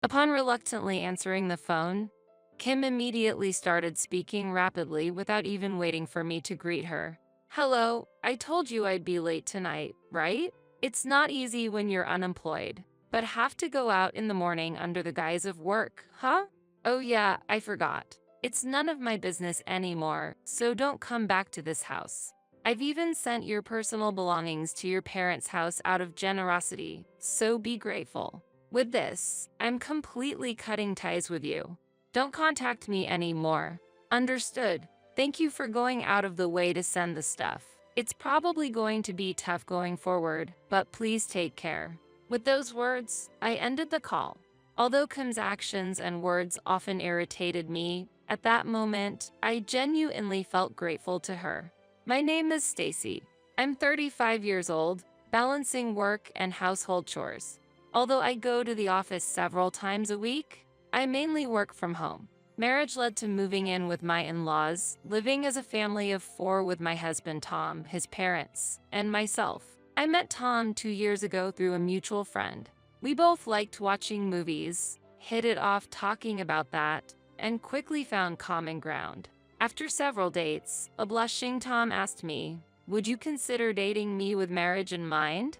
Upon reluctantly answering the phone, Kim immediately started speaking rapidly without even waiting for me to greet her. Hello, I told you I'd be late tonight, right? It's not easy when you're unemployed, but have to go out in the morning under the guise of work, huh? Oh yeah, I forgot. It's none of my business anymore, so don't come back to this house. I've even sent your personal belongings to your parents' house out of generosity, so be grateful. With this, I'm completely cutting ties with you. Don't contact me anymore. Understood. Thank you for going out of the way to send the stuff. It's probably going to be tough going forward, but please take care. With those words, I ended the call. Although Kim's actions and words often irritated me, at that moment, I genuinely felt grateful to her. My name is Stacy. I'm 35 years old, balancing work and household chores. Although I go to the office several times a week, I mainly work from home. Marriage led to moving in with my in-laws, living as a family of four with my husband Tom, his parents, and myself. I met Tom 2 years ago through a mutual friend. We both liked watching movies, hit it off talking about that, and quickly found common ground. After several dates, a blushing Tom asked me, "Would you consider dating me with marriage in mind?"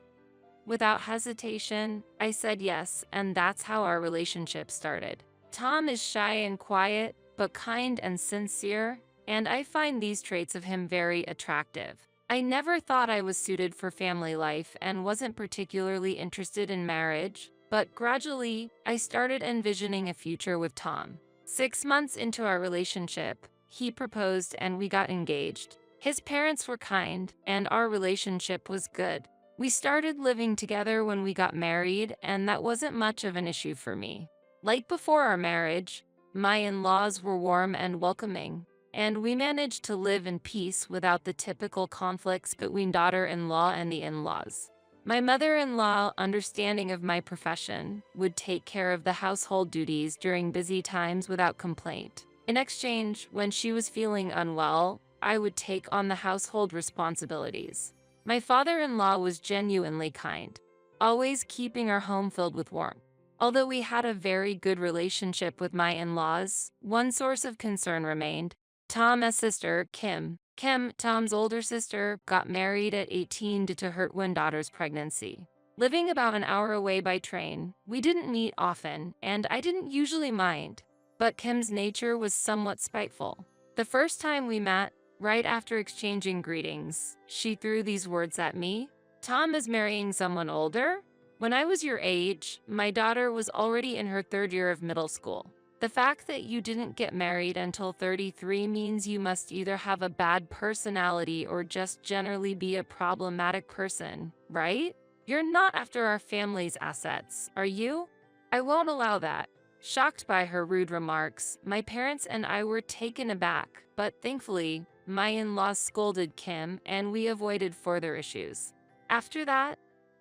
Without hesitation, I said yes, and that's how our relationship started. Tom is shy and quiet, but kind and sincere, and I find these traits of him very attractive. I never thought I was suited for family life and wasn't particularly interested in marriage, but gradually, I started envisioning a future with Tom. 6 months into our relationship, he proposed and we got engaged. His parents were kind, and our relationship was good. We started living together when we got married, and that wasn't much of an issue for me. Like before our marriage, my in-laws were warm and welcoming, and we managed to live in peace without the typical conflicts between daughter-in-law and the in-laws. My mother-in-law, understanding of my profession, would take care of the household duties during busy times without complaint. In exchange, when she was feeling unwell, I would take on the household responsibilities. My father-in-law was genuinely kind, always keeping our home filled with warmth. Although we had a very good relationship with my in-laws, one source of concern remained. Tom's sister, Kim. Kim, Tom's older sister, got married at 18 due to her twin daughter's pregnancy. Living about an hour away by train, we didn't meet often, and I didn't usually mind. But Kim's nature was somewhat spiteful. The first time we met, right after exchanging greetings, she threw these words at me. "Tom is marrying someone older?" When I was your age, my daughter was already in her third year of middle school. The fact that you didn't get married until 33 means you must either have a bad personality or just generally be a problematic person, right? You're not after our family's assets, are you? I won't allow that. Shocked by her rude remarks, my parents and I were taken aback, but thankfully, my in-laws scolded Kim and we avoided further issues. After that,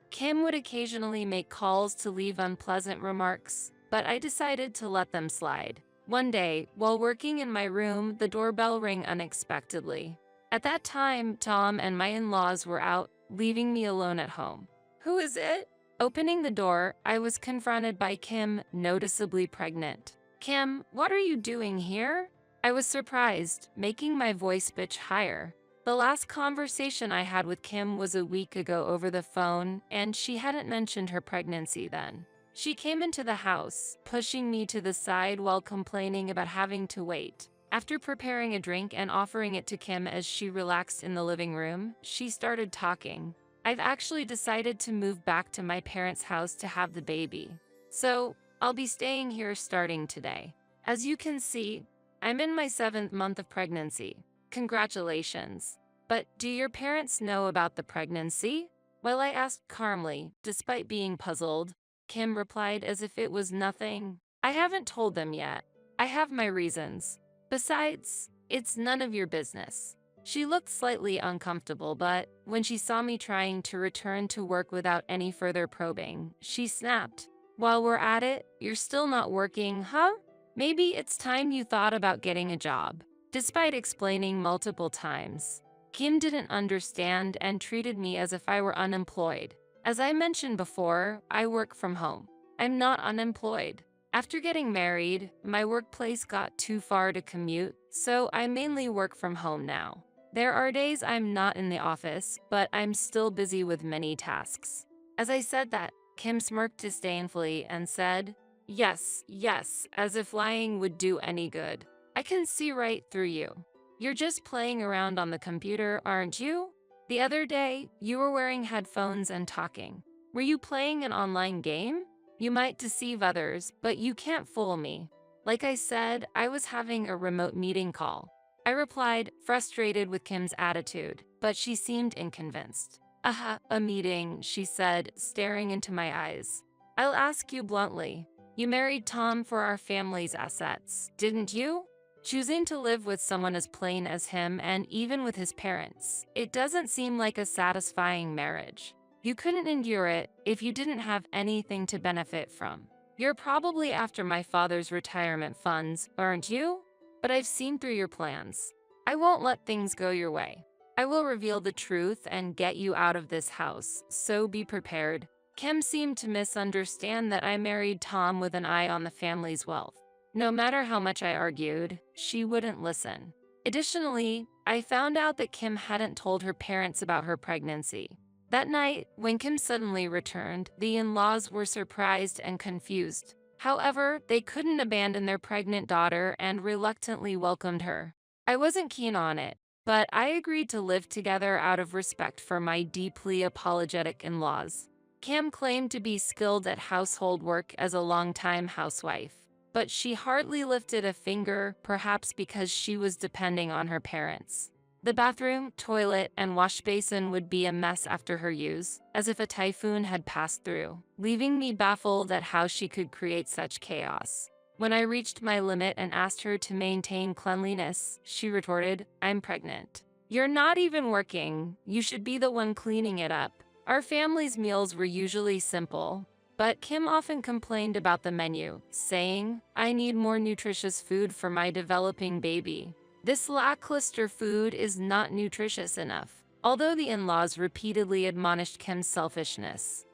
Kim would occasionally make calls to leave unpleasant remarks, but I decided to let them slide. One day, while working in my room, the doorbell rang unexpectedly. At that time, Tom and my in-laws were out, leaving me alone at home. "Who is it?" Opening the door, I was confronted by Kim, noticeably pregnant. "Kim, what are you doing here?" I was surprised, making my voice pitch higher. The last conversation I had with Kim was a week ago over the phone, and she hadn't mentioned her pregnancy then. She came into the house, pushing me to the side while complaining about having to wait. After preparing a drink and offering it to Kim as she relaxed in the living room, she started talking. "I've actually decided to move back to my parents' house to have the baby. So, I'll be staying here starting today. As you can see, I'm in my 7th month of pregnancy. Congratulations. But do your parents know about the pregnancy?" While I asked calmly, despite being puzzled, Kim replied as if it was nothing. "I haven't told them yet. I have my reasons. Besides, it's none of your business." She looked slightly uncomfortable, but when she saw me trying to return to work without any further probing, she snapped. "While we're at it, you're still not working, huh? Maybe it's time you thought about getting a job." Despite explaining multiple times, Kim didn't understand and treated me as if I were unemployed. As I mentioned before, I work from home. I'm not unemployed. After getting married, my workplace got too far to commute, so I mainly work from home now. There are days I'm not in the office, but I'm still busy with many tasks. As I said that, Kim smirked disdainfully and said, "Yes, yes," as if lying would do any good. "I can see right through you. You're just playing around on the computer, aren't you? The other day, you were wearing headphones and talking. Were you playing an online game? You might deceive others, but you can't fool me." Like I said, I was having a remote meeting call. I replied, frustrated with Kim's attitude, but she seemed unconvinced. A meeting," she said, staring into my eyes. "I'll ask you bluntly. You married Tom for our family's assets, didn't you? Choosing to live with someone as plain as him and even with his parents, it doesn't seem like a satisfying marriage. You couldn't endure it if you didn't have anything to benefit from. You're probably after my father's retirement funds, aren't you? But I've seen through your plans. I won't let things go your way. I will reveal the truth and get you out of this house, so be prepared." Kim seemed to misunderstand that I married Tom with an eye on the family's wealth. No matter how much I argued, she wouldn't listen. Additionally, I found out that Kim hadn't told her parents about her pregnancy. That night, when Kim suddenly returned, the in-laws were surprised and confused. However, they couldn't abandon their pregnant daughter and reluctantly welcomed her. I wasn't keen on it, but I agreed to live together out of respect for my deeply apologetic in-laws. Kim claimed to be skilled at household work as a longtime housewife, but she hardly lifted a finger, perhaps because she was depending on her parents. The bathroom, toilet, and wash basin would be a mess after her use, as if a typhoon had passed through, leaving me baffled at how she could create such chaos. When I reached my limit and asked her to maintain cleanliness, she retorted, "I'm pregnant. You're not even working. You should be the one cleaning it up." Our family's meals were usually simple, but Kim often complained about the menu, saying, "I need more nutritious food for my developing baby. This lackluster food is not nutritious enough." Although the in-laws repeatedly admonished Kim's selfishness,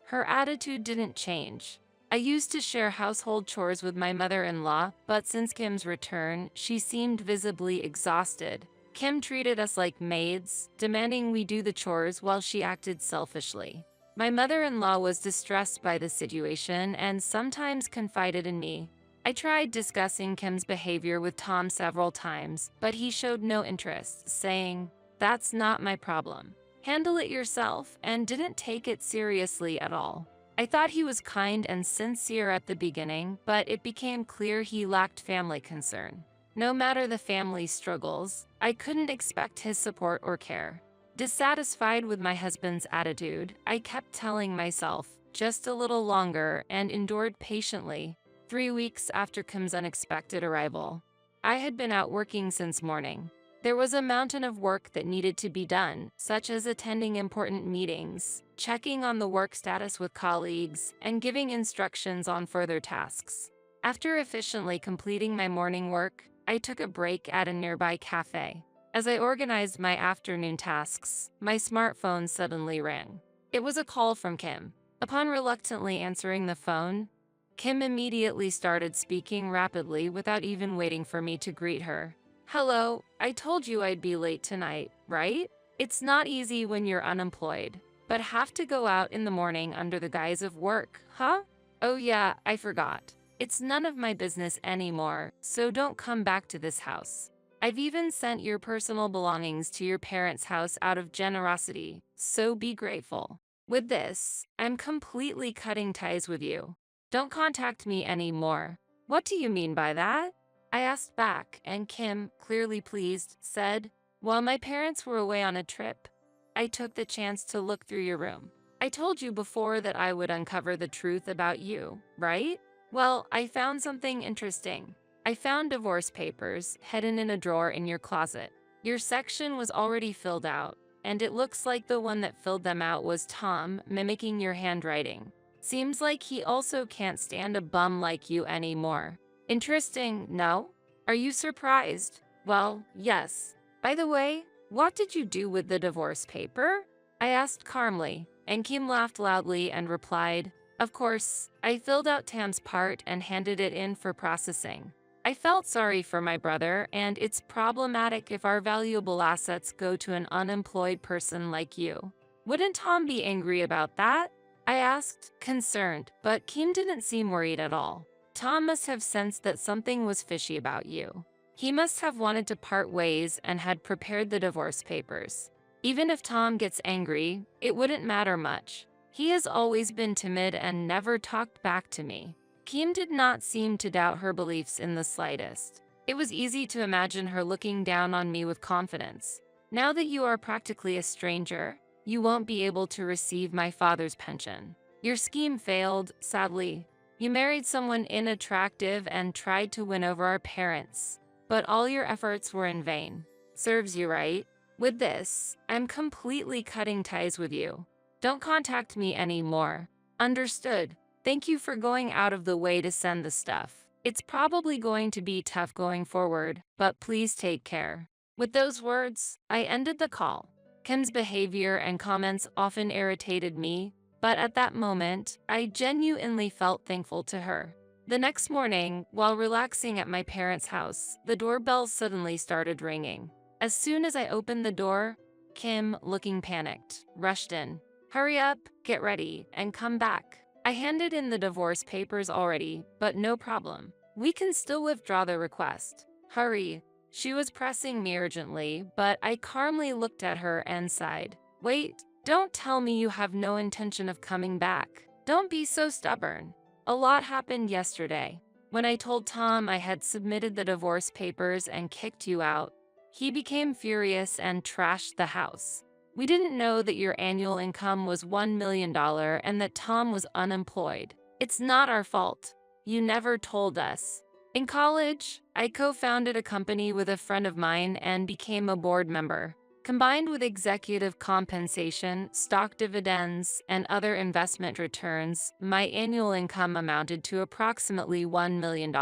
her attitude didn't change. I used to share household chores with my mother-in-law, but since Kim's return, she seemed visibly exhausted. Kim treated us like maids, demanding we do the chores while she acted selfishly. My mother-in-law was distressed by the situation and sometimes confided in me. I tried discussing Kim's behavior with Tom several times, but he showed no interest, saying, "That's not my problem. Handle it yourself," and didn't take it seriously at all. I thought he was kind and sincere at the beginning, but it became clear he lacked family concern. No matter the family's struggles, I couldn't expect his support or care. Dissatisfied with my husband's attitude, I kept telling myself, just a little longer, and endured patiently. 3 weeks after Kim's unexpected arrival, I had been out working since morning. There was a mountain of work that needed to be done, such as attending important meetings, checking on the work status with colleagues, and giving instructions on further tasks. After efficiently completing my morning work, I took a break at a nearby cafe. As I organized my afternoon tasks, my smartphone suddenly rang. It was a call from Kim. Upon reluctantly answering the phone, Kim immediately started speaking rapidly without even waiting for me to greet her. "Hello, I told you I'd be late tonight, right? It's not easy when you're unemployed, but have to go out in the morning under the guise of work, huh? Oh yeah, I forgot. It's none of my business anymore, so don't come back to this house. I've even sent your personal belongings to your parents' house out of generosity, so be grateful. With this, I'm completely cutting ties with you. Don't contact me anymore." "What do you mean by that?" I asked back, and Kim, clearly pleased, said, "While my parents were away on a trip, I took the chance to look through your room. I told you before that I would uncover the truth about you, right? Well, I found something interesting. I found divorce papers hidden in a drawer in your closet. Your section was already filled out, and it looks like the one that filled them out was Tom, mimicking your handwriting. Seems like he also can't stand a bum like you anymore. Interesting, no? Are you surprised?" "Well, yes. By the way, what did you do with the divorce paper?" I asked calmly, and Kim laughed loudly and replied, Of course, I filled out Tam's part and handed it in for processing. I felt sorry for my brother, and it's problematic if our valuable assets go to an unemployed person like you. Wouldn't Tom be angry about that? I asked, concerned, but Kim didn't seem worried at all. Tom must have sensed that something was fishy about you. He must have wanted to part ways and had prepared the divorce papers. Even if Tom gets angry, it wouldn't matter much. He has always been timid and never talked back to me. Kim did not seem to doubt her beliefs in the slightest. It was easy to imagine her looking down on me with confidence. Now that you are practically a stranger, you won't be able to receive my father's pension. Your scheme failed, sadly. You married someone unattractive and tried to win over our parents. But all your efforts were in vain. Serves you right. With this, I'm completely cutting ties with you. Don't contact me anymore. Understood. Thank you for going out of the way to send the stuff. It's probably going to be tough going forward, but please take care. With those words, I ended the call. Kim's behavior and comments often irritated me, but at that moment, I genuinely felt thankful to her. The next morning, while relaxing at my parents' house, the doorbell suddenly started ringing. As soon as I opened the door, Kim, looking panicked, rushed in. Hurry up, get ready, and come back. I handed in the divorce papers already, but no problem. We can still withdraw the request. Hurry. She was pressing me urgently, but I calmly looked at her and sighed. Wait, don't tell me you have no intention of coming back. Don't be so stubborn. A lot happened yesterday. When I told Tom I had submitted the divorce papers and kicked you out, he became furious and trashed the house. We didn't know that your annual income was $1 million and that Tom was unemployed. It's not our fault. You never told us. In college, I co-founded a company with a friend of mine and became a board member. Combined with executive compensation, stock dividends, and other investment returns, my annual income amounted to approximately $1 million.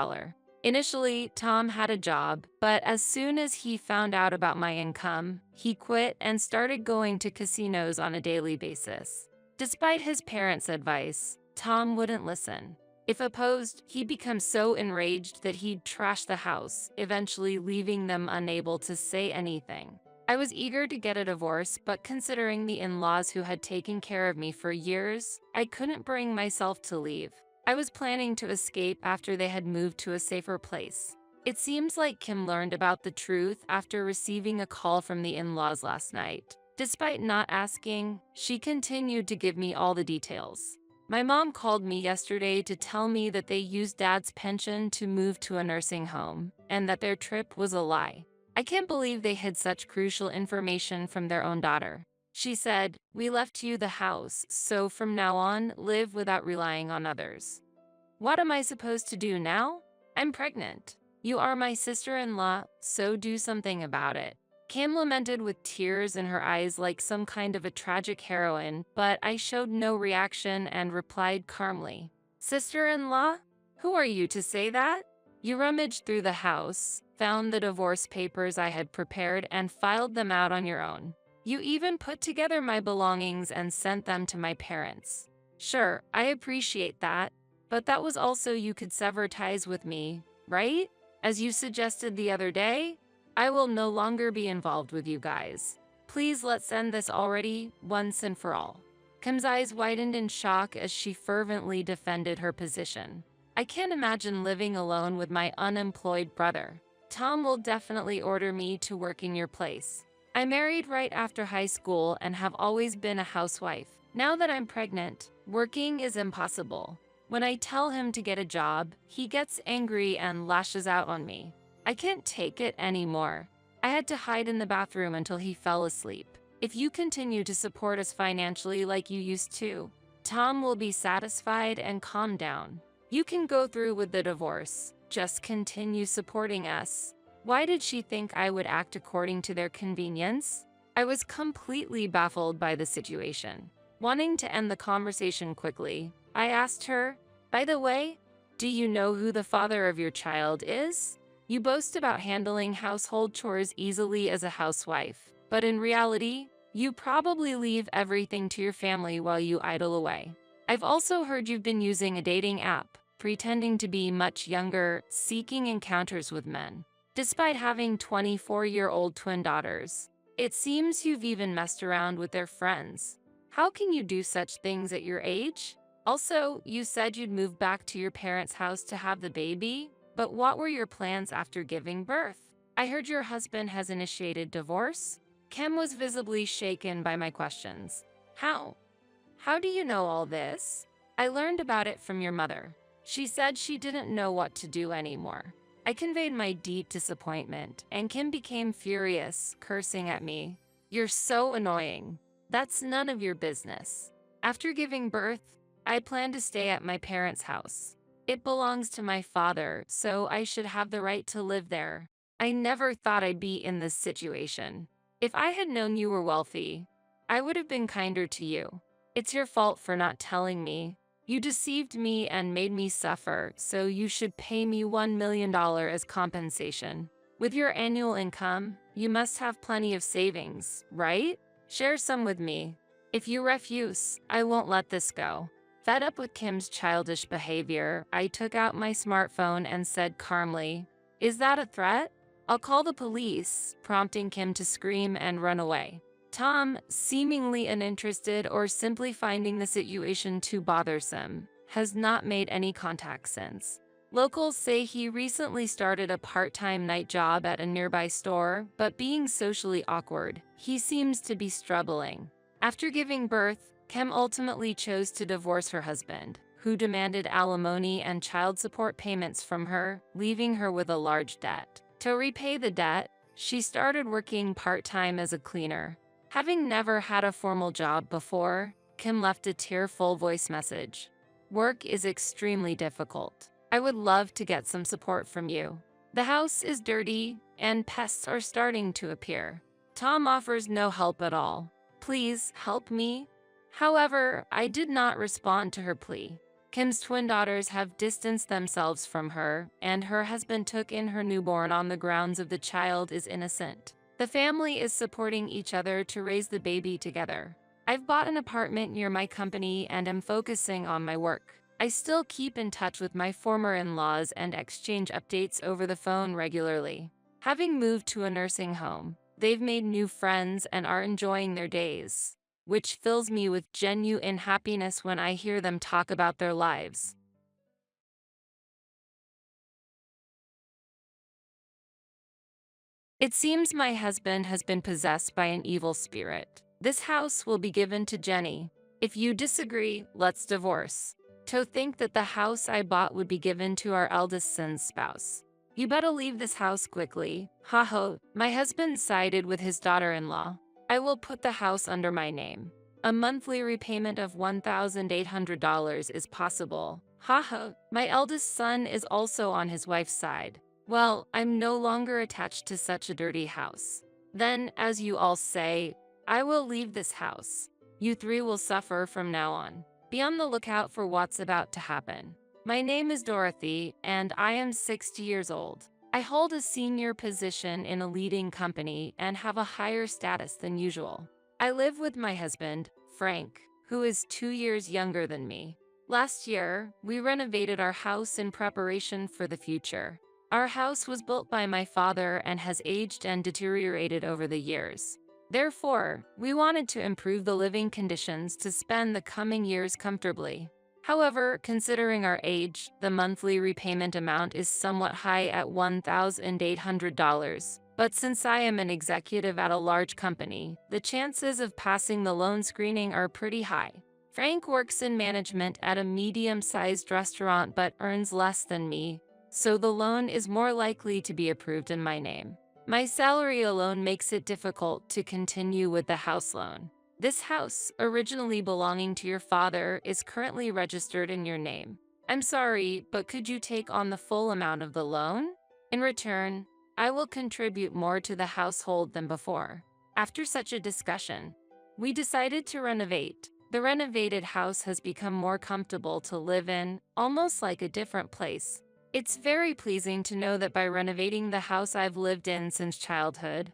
Initially, Tom had a job, but as soon as he found out about my income, he quit and started going to casinos on a daily basis. Despite his parents' advice, Tom wouldn't listen. If opposed, he'd become so enraged that he'd trash the house, eventually leaving them unable to say anything. I was eager to get a divorce, but considering the in-laws who had taken care of me for years, I couldn't bring myself to leave. I was planning to escape after they had moved to a safer place. It seems like Kim learned about the truth after receiving a call from the in-laws last night. Despite not asking, she continued to give me all the details. My mom called me yesterday to tell me that they used Dad's pension to move to a nursing home, and that their trip was a lie. I can't believe they hid such crucial information from their own daughter. She said, "We left you the house, so from now on, live without relying on others." What am I supposed to do now? I'm pregnant. You are my sister-in-law, so do something about it. Kim lamented with tears in her eyes like some kind of a tragic heroine, but I showed no reaction and replied calmly. Sister-in-law? Who are you to say that? You rummaged through the house, found the divorce papers I had prepared, and filed them out on your own. You even put together my belongings and sent them to my parents. Sure, I appreciate that, but that was also you could sever ties with me, right? As you suggested the other day, I will no longer be involved with you guys. Please let's end this already, once and for all. Kim's eyes widened in shock as she fervently defended her position. I can't imagine living alone with my unemployed brother. Tom will definitely order me to work in your place. I married right after high school and have always been a housewife. Now that I'm pregnant, working is impossible. When I tell him to get a job, he gets angry and lashes out on me. I can't take it anymore. I had to hide in the bathroom until he fell asleep. If you continue to support us financially like you used to, Tom will be satisfied and calm down. You can go through with the divorce. Just continue supporting us. Why did she think I would act according to their convenience? I was completely baffled by the situation. Wanting to end the conversation quickly, I asked her, by the way, do you know who the father of your child is? You boast about handling household chores easily as a housewife, but in reality, you probably leave everything to your family while you idle away. I've also heard you've been using a dating app, pretending to be much younger, seeking encounters with men. Despite having 24-year-old twin daughters, it seems you've even messed around with their friends. How can you do such things at your age? Also, you said you'd move back to your parents' house to have the baby, but what were your plans after giving birth? I heard your husband has initiated divorce? Kim was visibly shaken by my questions. How? How do you know all this? I learned about it from your mother. She said she didn't know what to do anymore. I conveyed my deep disappointment, and Kim became furious, cursing at me. You're so annoying. That's none of your business. After giving birth, I plan to stay at my parents' house. It belongs to my father, so I should have the right to live there. I never thought I'd be in this situation. If I had known you were wealthy, I would have been kinder to you. It's your fault for not telling me. You deceived me and made me suffer, so you should pay me $1 million as compensation. With your annual income, you must have plenty of savings, right? Share some with me. If you refuse, I won't let this go. Fed up with Kim's childish behavior, I took out my smartphone and said calmly, "Is that a threat? I'll call the police," prompting Kim to scream and run away. Tom, seemingly uninterested or simply finding the situation too bothersome, has not made any contact since. Locals say he recently started a part-time night job at a nearby store, but being socially awkward, he seems to be struggling. After giving birth, Kim ultimately chose to divorce her husband, who demanded alimony and child support payments from her, leaving her with a large debt. To repay the debt, she started working part-time as a cleaner. Having never had a formal job before, Kim left a tearful voice message. "Work is extremely difficult. I would love to get some support from you. The house is dirty, and pests are starting to appear. Tom offers no help at all. Please help me." However, I did not respond to her plea. Kim's twin daughters have distanced themselves from her, and her husband took in her newborn on the grounds of the child is innocent. The family is supporting each other to raise the baby together. I've bought an apartment near my company and am focusing on my work. I still keep in touch with my former in-laws and exchange updates over the phone regularly. Having moved to a nursing home, they've made new friends and are enjoying their days, which fills me with genuine happiness when I hear them talk about their lives. It seems my husband has been possessed by an evil spirit. This house will be given to Jenny. If you disagree, let's divorce. To think that the house I bought would be given to our eldest son's spouse. You better leave this house quickly. Ha ha. My husband sided with his daughter-in-law. I will put the house under my name. A monthly repayment of $1,800 is possible. Ha ha. My eldest son is also on his wife's side. Well, I'm no longer attached to such a dirty house. Then, as you all say, I will leave this house. You three will suffer from now on. Be on the lookout for what's about to happen. My name is Dorothy, and I am 60 years old. I hold a senior position in a leading company and have a higher status than usual. I live with my husband, Frank, who is 2 years younger than me. Last year, we renovated our house in preparation for the future. Our house was built by my father and has aged and deteriorated over the years. Therefore, we wanted to improve the living conditions to spend the coming years comfortably. However, considering our age, the monthly repayment amount is somewhat high at $1,800. But since I am an executive at a large company, the chances of passing the loan screening are pretty high. Frank works in management at a medium-sized restaurant but earns less than me, so the loan is more likely to be approved in my name. My salary alone makes it difficult to continue with the house loan. This house, originally belonging to your father, is currently registered in your name. I'm sorry, but could you take on the full amount of the loan? In return, I will contribute more to the household than before. After such a discussion, we decided to renovate. The renovated house has become more comfortable to live in, almost like a different place. It's very pleasing to know that by renovating the house I've lived in since childhood,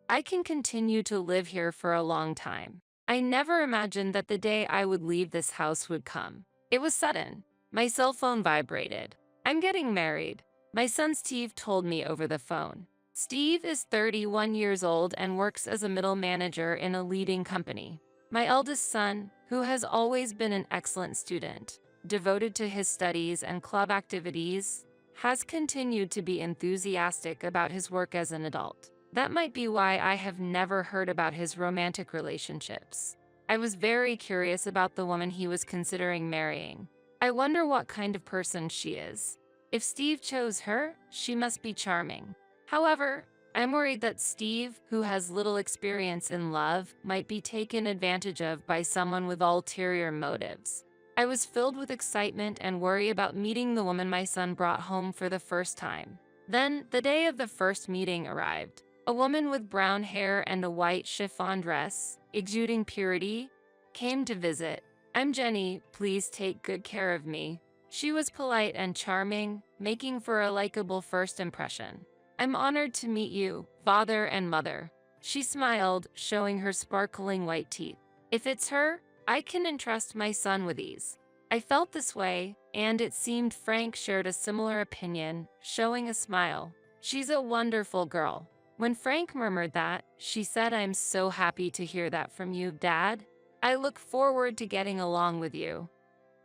I can continue to live here for a long time. I never imagined that the day I would leave this house would come. It was sudden. My cell phone vibrated. I'm getting married. My son Steve told me over the phone. Steve is 31 years old and works as a middle manager in a leading company. My eldest son, who has always been an excellent student, devoted to his studies and club activities, has continued to be enthusiastic about his work as an adult. That might be why I have never heard about his romantic relationships. I was very curious about the woman he was considering marrying. I wonder what kind of person she is. If Steve chose her, she must be charming. However, I'm worried that Steve, who has little experience in love, might be taken advantage of by someone with ulterior motives. I was filled with excitement and worry about meeting the woman my son brought home for the first time. Then, the day of the first meeting arrived. A woman with brown hair and a white chiffon dress, exuding purity, came to visit. I'm Jenny, please take good care of me. She was polite and charming, making for a likable first impression. I'm honored to meet you, father and mother. She smiled, showing her sparkling white teeth. If it's her, I can entrust my son with ease. I felt this way, and it seemed Frank shared a similar opinion, showing a smile. She's a wonderful girl. When Frank murmured that, she said, I'm so happy to hear that from you, Dad. I look forward to getting along with you.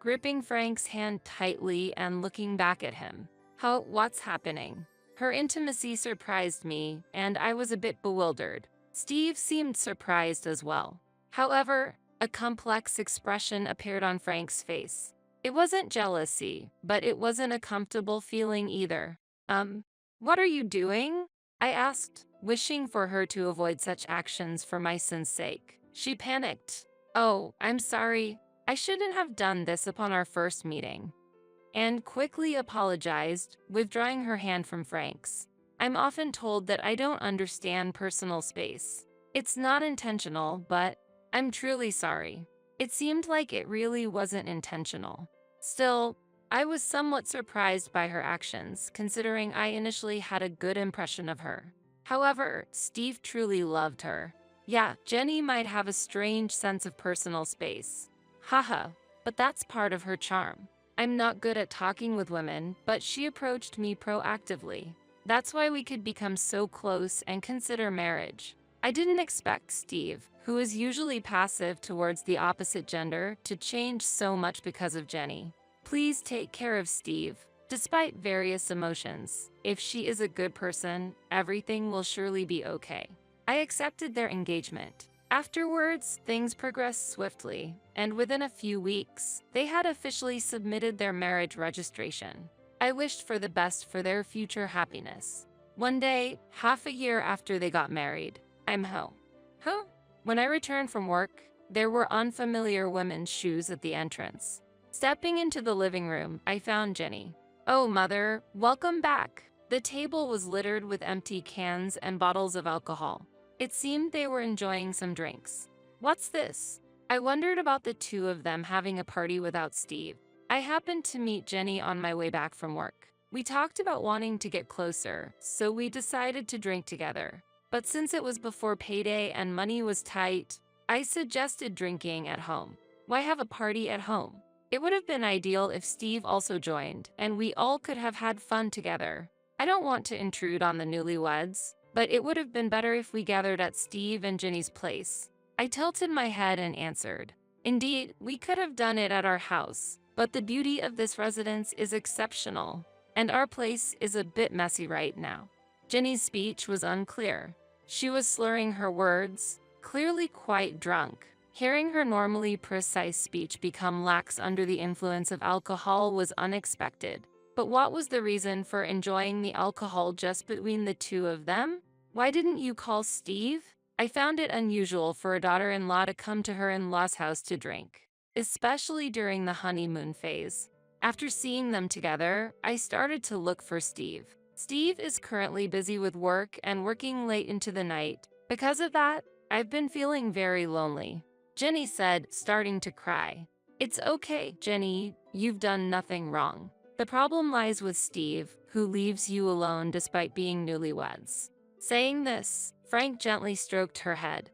Gripping Frank's hand tightly and looking back at him. What's happening? Her intimacy surprised me, and I was a bit bewildered. Steve seemed surprised as well. However, a complex expression appeared on Frank's face. It wasn't jealousy, but it wasn't a comfortable feeling either. What are you doing? I asked, wishing for her to avoid such actions for my son's sake. She panicked. Oh, I'm sorry. I shouldn't have done this upon our first meeting. And quickly apologized, withdrawing her hand from Frank's. I'm often told that I don't understand personal space. It's not intentional, but I'm truly sorry. It seemed like it really wasn't intentional. Still, I was somewhat surprised by her actions, considering I initially had a good impression of her. However, Steve truly loved her. Yeah, Jenny might have a strange sense of personal space. Haha, but that's part of her charm. I'm not good at talking with women, but she approached me proactively. That's why we could become so close and consider marriage. I didn't expect Steve, who is usually passive towards the opposite gender, to change so much because of Jenny. Please take care of Steve. Despite various emotions, if she is a good person, everything will surely be okay. I accepted their engagement. Afterwards, things progressed swiftly, and within a few weeks, they had officially submitted their marriage registration. I wished for the best for their future happiness. One day, half a year after they got married, I'm home. When I returned from work, there were unfamiliar women's shoes at the entrance. Stepping into the living room, I found Jenny. Oh, Mother, welcome back. The table was littered with empty cans and bottles of alcohol. It seemed they were enjoying some drinks. What's this? I wondered about the two of them having a party without Steve. I happened to meet Jenny on my way back from work. We talked about wanting to get closer, so we decided to drink together. But since it was before payday and money was tight, I suggested drinking at home. Why have a party at home? It would have been ideal if Steve also joined, and we all could have had fun together. I don't want to intrude on the newlyweds, but it would have been better if we gathered at Steve and Jenny's place. I tilted my head and answered, Indeed, we could have done it at our house, but the beauty of this residence is exceptional, and our place is a bit messy right now. Jenny's speech was unclear. She was slurring her words, clearly quite drunk. Hearing her normally precise speech become lax under the influence of alcohol was unexpected. But what was the reason for enjoying the alcohol just between the two of them? Why didn't you call Steve? I found it unusual for a daughter-in-law to come to her in-law's house to drink, especially during the honeymoon phase. After seeing them together, I started to look for Steve. Steve is currently busy with work and working late into the night. Because of that, I've been feeling very lonely. Jenny said, starting to cry. It's okay, Jenny, you've done nothing wrong. The problem lies with Steve, who leaves you alone despite being newlyweds. Saying this, Frank gently stroked her head.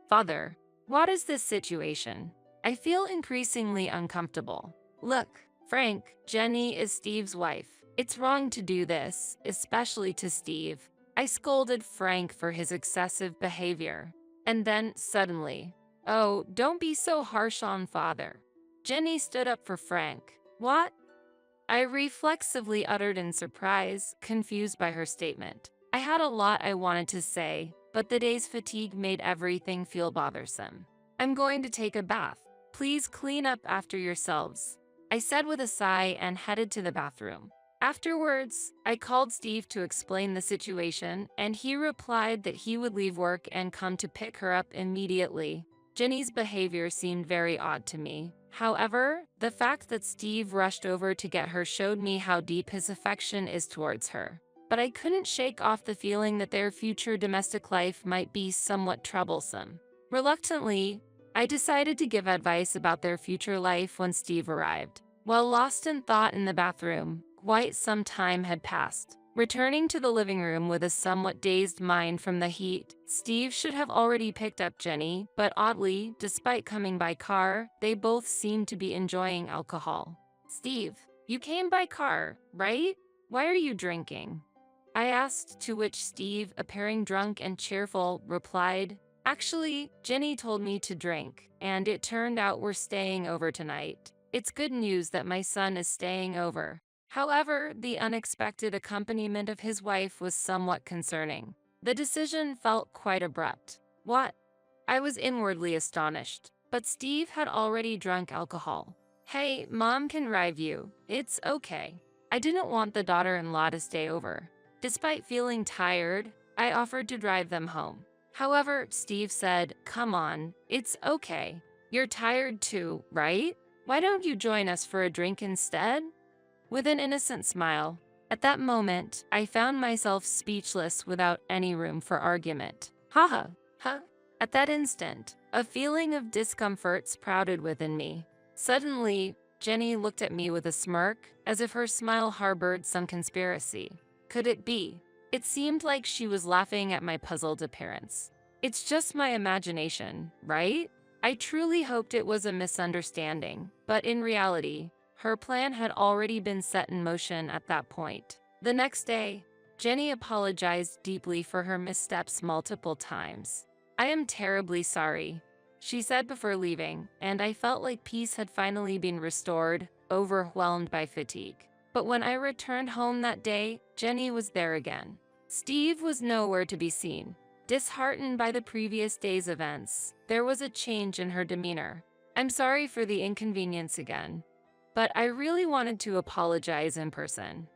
Father, what is this situation? I feel increasingly uncomfortable. Look, Frank, Jenny is Steve's wife. It's wrong to do this, especially to Steve. I scolded Frank for his excessive behavior. And then, suddenly, oh, don't be so harsh on father. Jenny stood up for Frank. What? I reflexively uttered in surprise, confused by her statement. I had a lot I wanted to say, but the day's fatigue made everything feel bothersome. I'm going to take a bath. Please clean up after yourselves, I said with a sigh and headed to the bathroom. Afterwards, I called Steve to explain the situation, and he replied that he would leave work and come to pick her up immediately. Jenny's behavior seemed very odd to me. However, the fact that Steve rushed over to get her showed me how deep his affection is towards her. But I couldn't shake off the feeling that their future domestic life might be somewhat troublesome. Reluctantly, I decided to give advice about their future life when Steve arrived. While lost in thought in the bathroom, quite some time had passed. Returning to the living room with a somewhat dazed mind from the heat, Steve should have already picked up Jenny, but oddly, despite coming by car, they both seemed to be enjoying alcohol. Steve, you came by car, right? Why are you drinking? I asked, to which Steve, appearing drunk and cheerful, replied, actually, Jenny told me to drink, and it turned out we're staying over tonight. It's good news that my son is staying over. However, the unexpected accompaniment of his wife was somewhat concerning. The decision felt quite abrupt. What? I was inwardly astonished, but Steve had already drunk alcohol. Hey, Mom can drive you. It's okay. I didn't want the daughter-in-law to stay over. Despite feeling tired, I offered to drive them home. However, Steve said, come on, it's okay. You're tired too, right? Why don't you join us for a drink instead? With an innocent smile. At that moment, I found myself speechless without any room for argument. Haha, huh? At that instant, a feeling of discomfort sprouted within me. Suddenly, Jenny looked at me with a smirk, as if her smile harbored some conspiracy. Could it be? It seemed like she was laughing at my puzzled appearance. It's just my imagination, right? I truly hoped it was a misunderstanding, but in reality, her plan had already been set in motion at that point. The next day, Jenny apologized deeply for her missteps multiple times. I am terribly sorry, she said before leaving, and I felt like peace had finally been restored, overwhelmed by fatigue. But when I returned home that day, Jenny was there again. Steve was nowhere to be seen. Disheartened by the previous day's events, there was a change in her demeanor. I'm sorry for the inconvenience again, but I really wanted to apologize in person,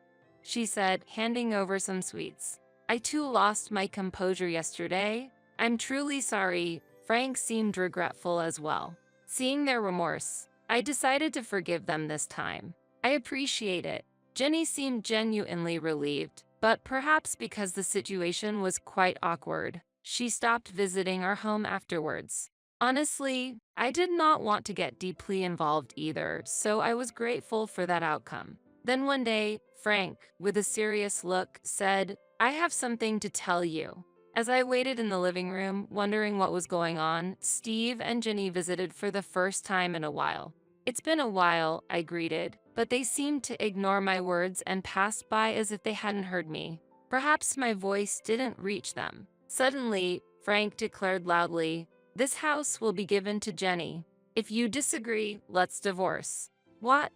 she said, handing over some sweets. I too lost my composure yesterday. I'm truly sorry. Frank seemed regretful as well. Seeing their remorse, I decided to forgive them this time. I appreciate it. Jenny seemed genuinely relieved, but perhaps because the situation was quite awkward, she stopped visiting our home afterwards. Honestly, I did not want to get deeply involved either, so I was grateful for that outcome. Then one day, Frank, with a serious look, said, I have something to tell you. As I waited in the living room, wondering what was going on, Steve and Jenny visited for the first time in a while. It's been a while, I greeted, but they seemed to ignore my words and passed by as if they hadn't heard me. Perhaps my voice didn't reach them. Suddenly, Frank declared loudly, this house will be given to Jenny. If you disagree, let's divorce. What?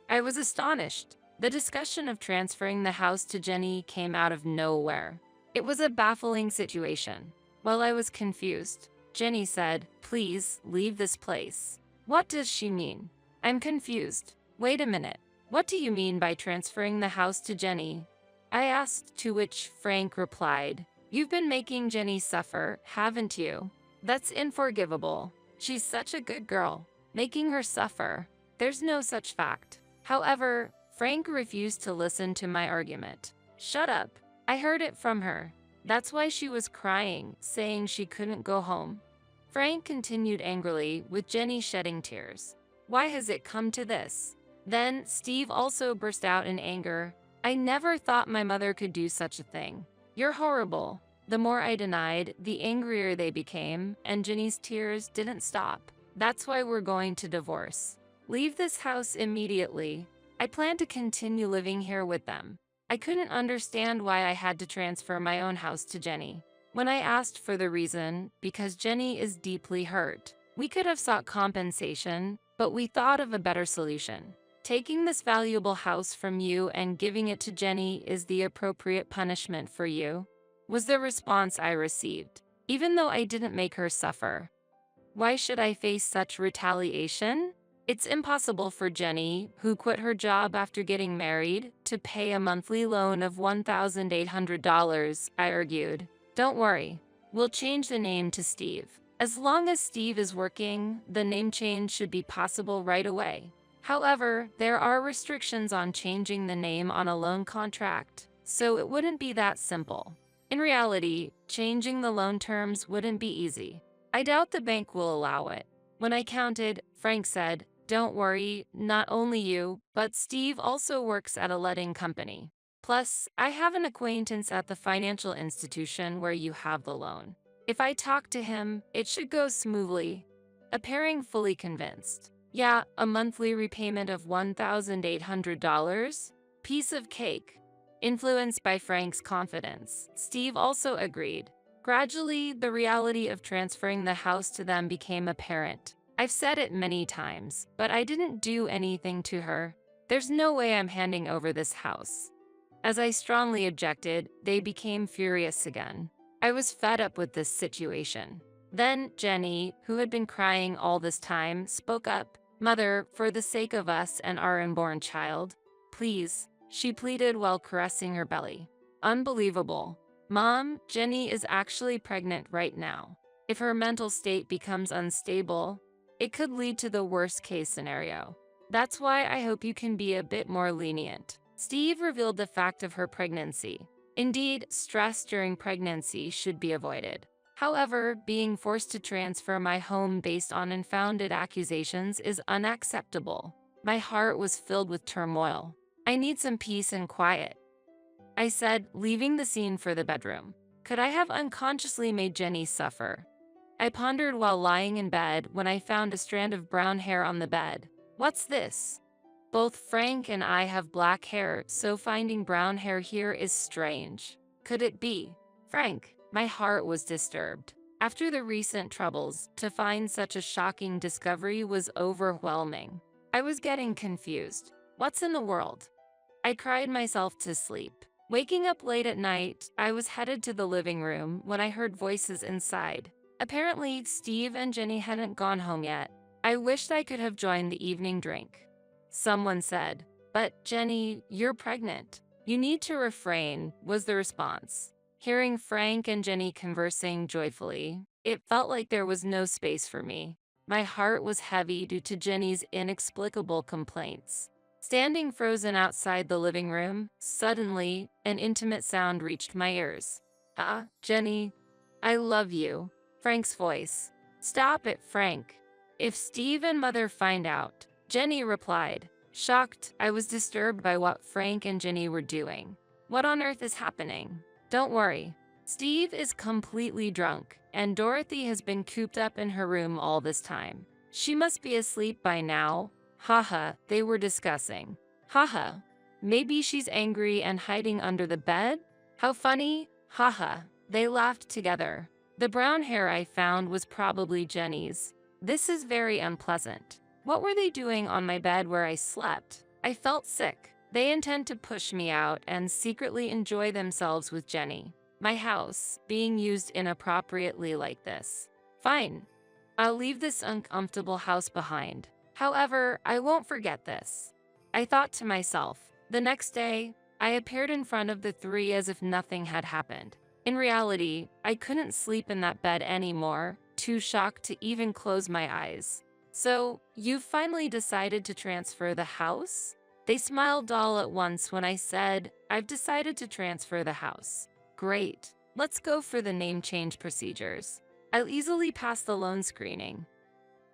I was astonished. The discussion of transferring the house to Jenny came out of nowhere. It was a baffling situation. While I was confused, Jenny said, please leave this place. What does she mean? I'm confused. Wait a minute. What do you mean by transferring the house to Jenny? I asked, to which Frank replied, you've been making Jenny suffer, haven't you? That's unforgivable. She's such a good girl. Making her suffer. There's no such fact. However, Frank refused to listen to my argument. Shut up. I heard it from her. That's why she was crying, saying she couldn't go home. Frank continued angrily, with Jenny shedding tears. Why has it come to this? Then Steve also burst out in anger. I never thought my mother could do such a thing. You're horrible. The more I denied, the angrier they became, and Jenny's tears didn't stop. That's why we're going to divorce. Leave this house immediately. I plan to continue living here with them. I couldn't understand why I had to transfer my own house to Jenny. When I asked for the reason, because Jenny is deeply hurt. We could have sought compensation, but we thought of a better solution. Taking this valuable house from you and giving it to Jenny is the appropriate punishment for you, was the response I received, even though I didn't make her suffer. Why should I face such retaliation? It's impossible for Jenny, who quit her job after getting married, to pay a monthly loan of $1,800, I argued. Don't worry, we'll change the name to Steve. As long as Steve is working, the name change should be possible right away. However, there are restrictions on changing the name on a loan contract, so it wouldn't be that simple. In reality, changing the loan terms wouldn't be easy. I doubt the bank will allow it. When I counted, Frank said, "Don't worry, not only you, but Steve also works at a letting company. Plus, I have an acquaintance at the financial institution where you have the loan. If I talk to him, it should go smoothly." Appearing fully convinced. Yeah, a monthly repayment of $1,800? Piece of cake. Influenced by Frank's confidence, Steve also agreed. Gradually, the reality of transferring the house to them became apparent. I've said it many times, but I didn't do anything to her. There's no way I'm handing over this house. As I strongly objected, they became furious again. I was fed up with this situation. Then Jenny, who had been crying all this time, spoke up. "Mother, for the sake of us and our unborn child, please," she pleaded while caressing her belly. Unbelievable. Mom, Jenny is actually pregnant right now. If her mental state becomes unstable, it could lead to the worst-case scenario. That's why I hope you can be a bit more lenient. Steve revealed the fact of her pregnancy. Indeed, stress during pregnancy should be avoided. However, being forced to transfer my home based on unfounded accusations is unacceptable. My heart was filled with turmoil. I need some peace and quiet, I said, leaving the scene for the bedroom. Could I have unconsciously made Jenny suffer? I pondered while lying in bed when I found a strand of brown hair on the bed. What's this? Both Frank and I have black hair, so finding brown hair here is strange. Could it be Frank? My heart was disturbed. After the recent troubles, to find such a shocking discovery was overwhelming. I was getting confused. What's in the world? I cried myself to sleep. Waking up late at night, I was headed to the living room when I heard voices inside. Apparently, Steve and Jenny hadn't gone home yet. I wished I could have joined the evening drink. Someone said, "But Jenny, you're pregnant. You need to refrain," was the response. Hearing Frank and Jenny conversing joyfully, it felt like there was no space for me. My heart was heavy due to Jenny's inexplicable complaints. Standing frozen outside the living room, suddenly, an intimate sound reached my ears. "Ah, Jenny, I love you." Frank's voice. "Stop it, Frank. If Steve and Mother find out," Jenny replied. Shocked, I was disturbed by what Frank and Jenny were doing. What on earth is happening? Don't worry. Steve is completely drunk, and Dorothy has been cooped up in her room all this time. She must be asleep by now. Haha, they were discussing. Haha, maybe she's angry and hiding under the bed? How funny. Haha, they laughed together. The brown hair I found was probably Jenny's. This is very unpleasant. What were they doing on my bed where I slept? I felt sick. They intend to push me out and secretly enjoy themselves with Jenny. My house being used inappropriately like this. Fine. I'll leave this uncomfortable house behind. However, I won't forget this. I thought to myself. The next day, I appeared in front of the three as if nothing had happened. In reality, I couldn't sleep in that bed anymore, too shocked to even close my eyes. "So, you've finally decided to transfer the house?" They smiled all at once when I said, "I've decided to transfer the house." "Great. Let's go for the name change procedures. I'll easily pass the loan screening."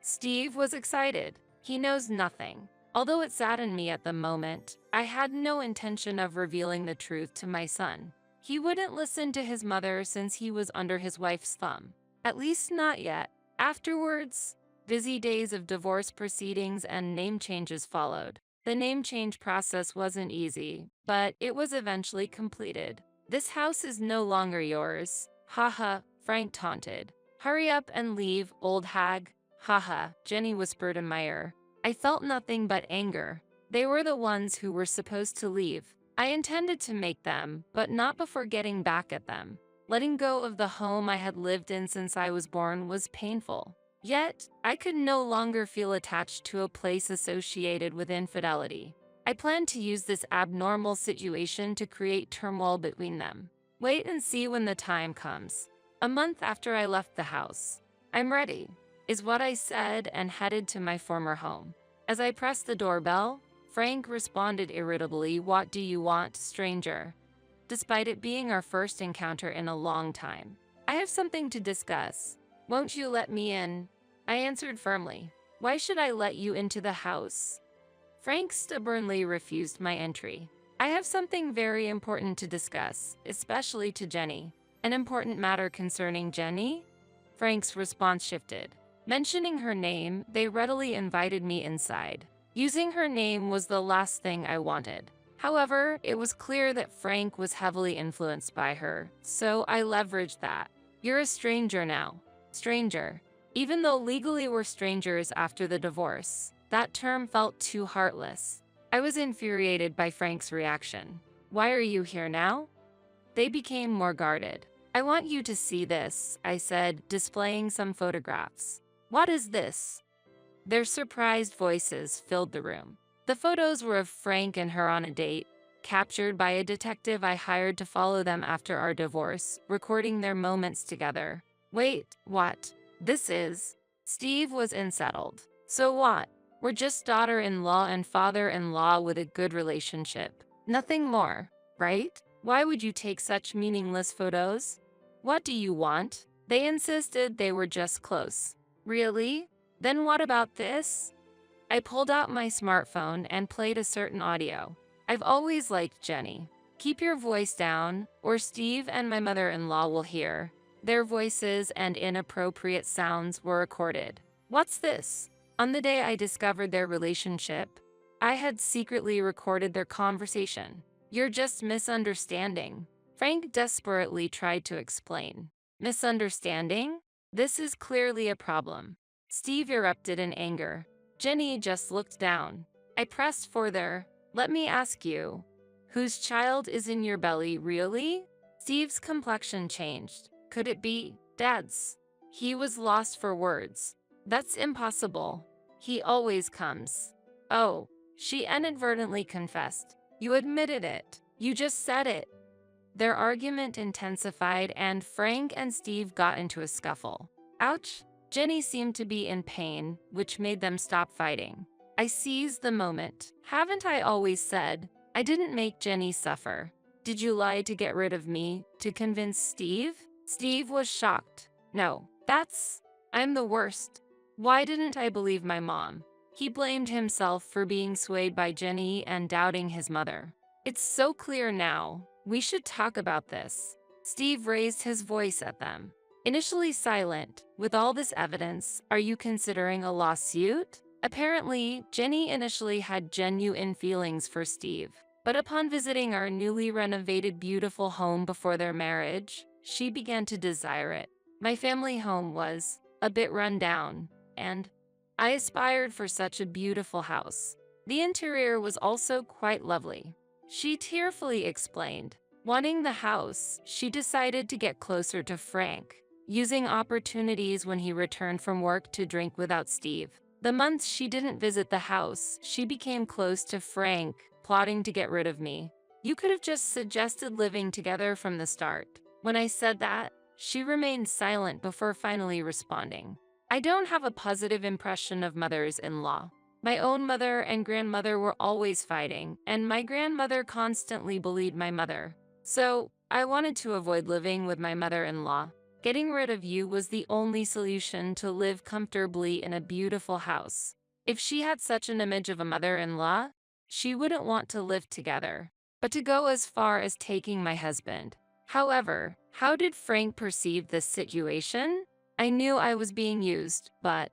Steve was excited. He knows nothing. Although it saddened me at the moment, I had no intention of revealing the truth to my son. He wouldn't listen to his mother since he was under his wife's thumb. At least not yet. Afterwards, Busy days of divorce proceedings and name changes followed. The name change process wasn't easy, but it was eventually completed. This house is no longer yours. Haha, Frank taunted. Hurry up and leave, old hag. Haha, Jenny whispered in my ear. I felt nothing but anger. They were the ones who were supposed to leave. I intended to make them, but not before getting back at them. Letting go of the home I had lived in since I was born was painful. Yet, I could no longer feel attached to a place associated with infidelity. I planned to use this abnormal situation to create turmoil between them. Wait and see when the time comes. A month after I left the house. I'm ready, is what I said and headed to my former home. As I pressed the doorbell, Frank responded irritably, "What do you want, stranger?" Despite it being our first encounter in a long time. I have something to discuss. Won't you let me in? I answered firmly. Why should I let you into the house? Frank stubbornly refused my entry. I have something very important to discuss, especially to Jenny. An important matter concerning Jenny? Frank's response shifted. Mentioning her name, they readily invited me inside. Using her name was the last thing I wanted. However, it was clear that Frank was heavily influenced by her, so I leveraged that. You're a stranger now. Stranger. Even though legally we're strangers after the divorce, that term felt too heartless. I was infuriated by Frank's reaction. Why are you here now? They became more guarded. I want you to see this, I said, displaying some photographs. What is this? Their surprised voices filled the room. The photos were of Frank and her on a date, captured by a detective I hired to follow them after our divorce, recording their moments together. Wait, what? This is... Steve was unsettled. So what? We're just daughter-in-law and father-in-law with a good relationship. Nothing more, right? Why would you take such meaningless photos? What do you want? They insisted they were just close. Really? Then what about this? I pulled out my smartphone and played a certain audio. I've always liked Jenny. Keep your voice down, or Steve and my mother-in-law will hear. Their voices and inappropriate sounds were recorded. What's this? On the day I discovered their relationship, I had secretly recorded their conversation. You're just misunderstanding. Frank desperately tried to explain. Misunderstanding? This is clearly a problem. Steve erupted in anger. Jenny just looked down. I pressed further. Let me ask you, whose child is in your belly, really? Steve's complexion changed. Could it be Dad's? He was lost for words. That's impossible. He always comes. Oh, she inadvertently confessed. You admitted it. You just said it. Their argument intensified and Frank and Steve got into a scuffle. Ouch. Jenny seemed to be in pain, which made them stop fighting. I seized the moment. Haven't I always said? I didn't make Jenny suffer. Did you lie to get rid of me, to convince Steve? Steve was shocked. No, I'm the worst. Why didn't I believe my mom? He blamed himself for being swayed by Jenny and doubting his mother. It's so clear now. We should talk about this. Steve raised his voice at them. Initially silent, with all this evidence, are you considering a lawsuit? Apparently, Jenny initially had genuine feelings for Steve. But upon visiting our newly renovated beautiful home before their marriage, she began to desire it. My family home was a bit run down, and I aspired for such a beautiful house. The interior was also quite lovely. She tearfully explained. Wanting the house, she decided to get closer to Frank, using opportunities when he returned from work to drink without Steve. The months she didn't visit the house, she became close to Frank, plotting to get rid of me. You could have just suggested living together from the start. When I said that, she remained silent before finally responding. I don't have a positive impression of mothers-in-law. My own mother and grandmother were always fighting, and my grandmother constantly bullied my mother. So, I wanted to avoid living with my mother-in-law. Getting rid of you was the only solution to live comfortably in a beautiful house. If she had such an image of a mother-in-law, she wouldn't want to live together. But to go as far as taking my husband. However, how did Frank perceive this situation? I knew I was being used, but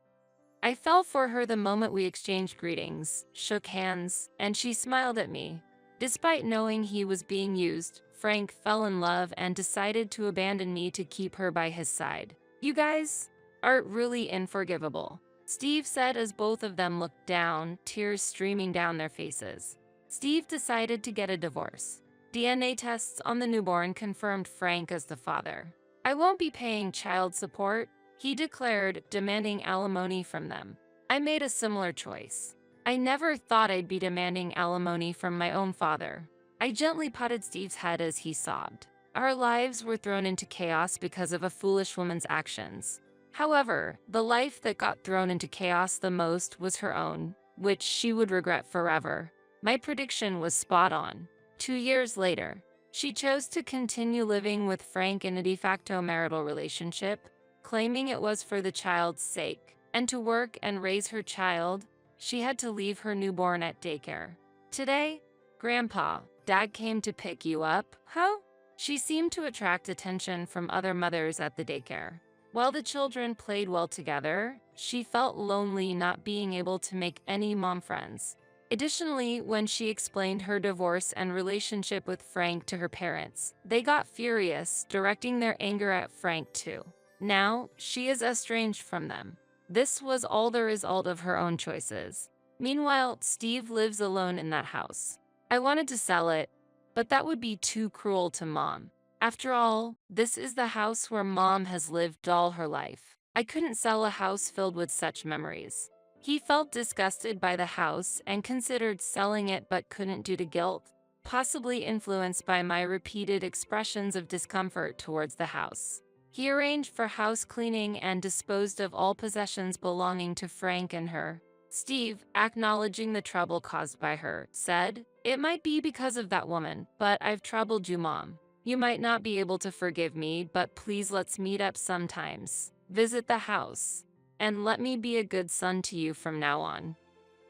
I fell for her the moment we exchanged greetings, shook hands, and she smiled at me. Despite knowing he was being used, Frank fell in love and decided to abandon me to keep her by his side. You guys are really unforgivable, Steve said as both of them looked down, tears streaming down their faces. Steve decided to get a divorce. DNA tests on the newborn confirmed Frank as the father. I won't be paying child support, he declared, demanding alimony from them. I made a similar choice. I never thought I'd be demanding alimony from my own father. I gently patted Steve's head as he sobbed. Our lives were thrown into chaos because of a foolish woman's actions. However, the life that got thrown into chaos the most was her own, which she would regret forever. My prediction was spot on. 2 years later, she chose to continue living with Frank in a de facto marital relationship, claiming it was for the child's sake, and to work and raise her child, she had to leave her newborn at daycare. Today, Grandpa, Dad came to pick you up, huh? She seemed to attract attention from other mothers at the daycare. While the children played well together, she felt lonely not being able to make any mom friends. Additionally, when she explained her divorce and relationship with Frank to her parents, they got furious, directing their anger at Frank too. Now, she is estranged from them. This was all the result of her own choices. Meanwhile, Steve lives alone in that house. I wanted to sell it, but that would be too cruel to Mom. After all, this is the house where Mom has lived all her life. I couldn't sell a house filled with such memories. He felt disgusted by the house and considered selling it but couldn't due to guilt, possibly influenced by my repeated expressions of discomfort towards the house. He arranged for house cleaning and disposed of all possessions belonging to Frank and her. Steve, acknowledging the trouble caused by her, said, "It might be because of that woman, but I've troubled you, Mom. You might not be able to forgive me, but please let's meet up sometimes. Visit the house. And let me be a good son to you from now on."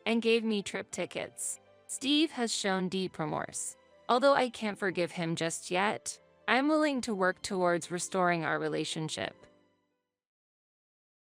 And gave me trip tickets. Steve has shown deep remorse. Although I can't forgive him just yet, I'm willing to work towards restoring our relationship.